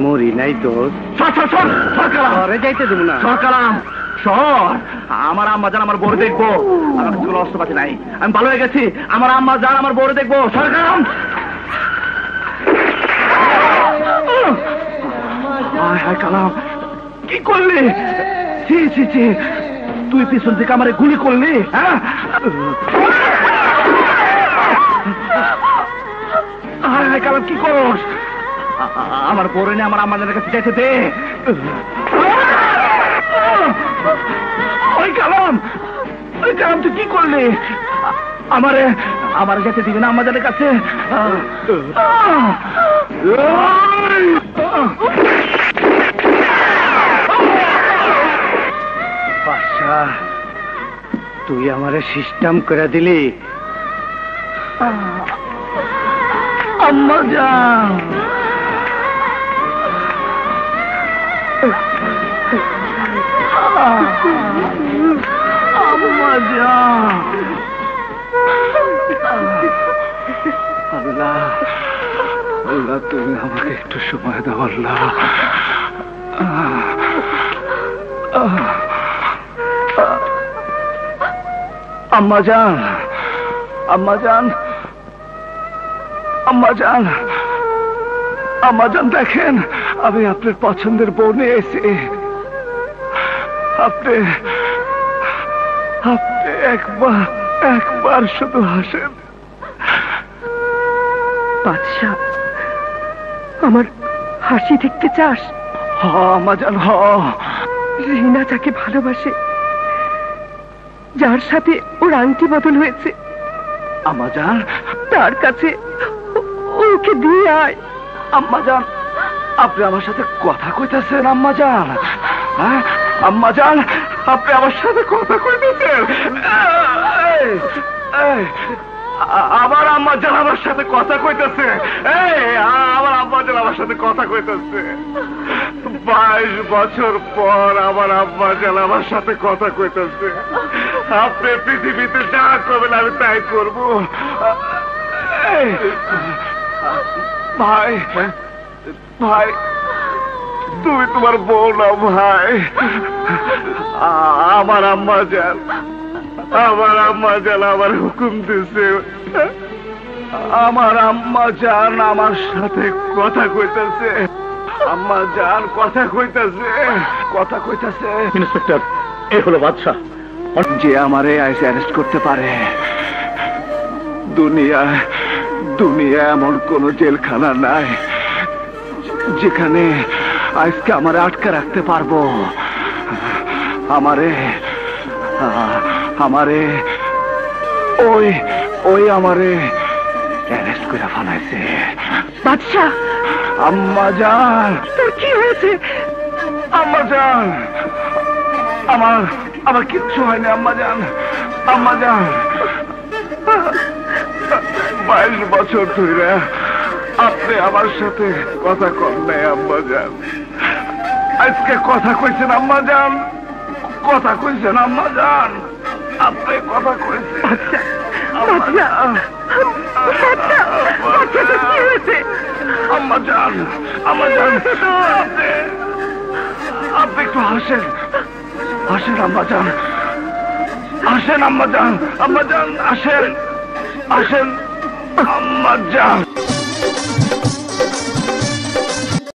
মরি নাই তো। সরে যাইতে দেবো না। সরকারাম সর, আমার আম্মা জান আমার বড় দেখবো। আমার কোনো অস্ত্রপাতি নাই, আমি ভালো হয়ে গেছি। আমার আম্মা জান আমার বড় দেখবো। সরকারাম কালাম কি করলি? ছি ছি ছি, তুই পিছন থেকে আমারে গুলি করলি? হ্যাঁ কালাম কি করস? আমার পরে নে, আমার আম্মাদের কাছে যেতে দে। ওই কালাম তুই কি করলি? আমার যেতে দিবি না আমাদের কাছে? বাদশা, তুই আমারে সিস্টেম করে দিলি। আম্মা জান, আম্মা জান, আল্লাহ আল্লাহ, তুমি আমাকে একটু সময় দাও আল্লাহ। আম্মা জান, আম্মা জান, আম্মা জান, আম্মা জান, দেখেন আমি আপনার পছন্দের বউ নিয়ে এসেছি। আপনি একবার শুধু হাসেন। বাদশা, আমার হাসি দেখতে চাস? হ আম্মা জান, হ। রিনা যাকে ভালোবাসে, যার সাথে ওর আংটি বদল হয়েছে, আম্মা জান, তার কাছে ওকে দিয়ে আয়। আম্মা জান, আপনি আমার সাথে কথা কইতেছেন? আম্মা জান, হ্যাঁ আম্মা জান, আপনি আমার সাথে কথা কইতেছেন? আমার আম্মা জান আমার সাথে কথা কইতেছে। আমার আম্মা জান আমার সাথে কথা কইতেছে। 22 বছর পর আমার আম্মা জান আমার সাথে কথা কইতেছে। আপনি পৃথিবীতে যা করবেন আমি তাই করব। ভাই ভাই, তুমি তোমার বউ না ভাই? আমার আম্মা জান আমার হুকুম দিছে। আমার আম্মা জান আমার সাথে কথা কইতেছে। আম্মা জান কথা কইতেছে। ইন্সপেক্টর, এই হলো বাদশা, যে আমারে আইসে অ্যারেস্ট করতে পারে। দুনিয়া এমন কোন জেলখানা নাই যেখানে আজকে আমারে আটকে রাখতে পারবো। আমারে ওই আমারে অ্যারেস্ট করে ফেলাইছে। বাদশা, আম্মা জান, তোর কি হয়েছে? আম্মা জান, আমার কিচ্ছু হয়নি আম্মা জান। 22 বছর ধরে আপনি আমার সাথে কথা কন নাই আম্মা জান। আজকে কথা কইছেন আম্মা জান, আপনি কথা কইছেন। আম্মা জান, আপনি একটু হাসেন আম্মা জান, আসেন আম্মা জান, আসেন আম্মা জান।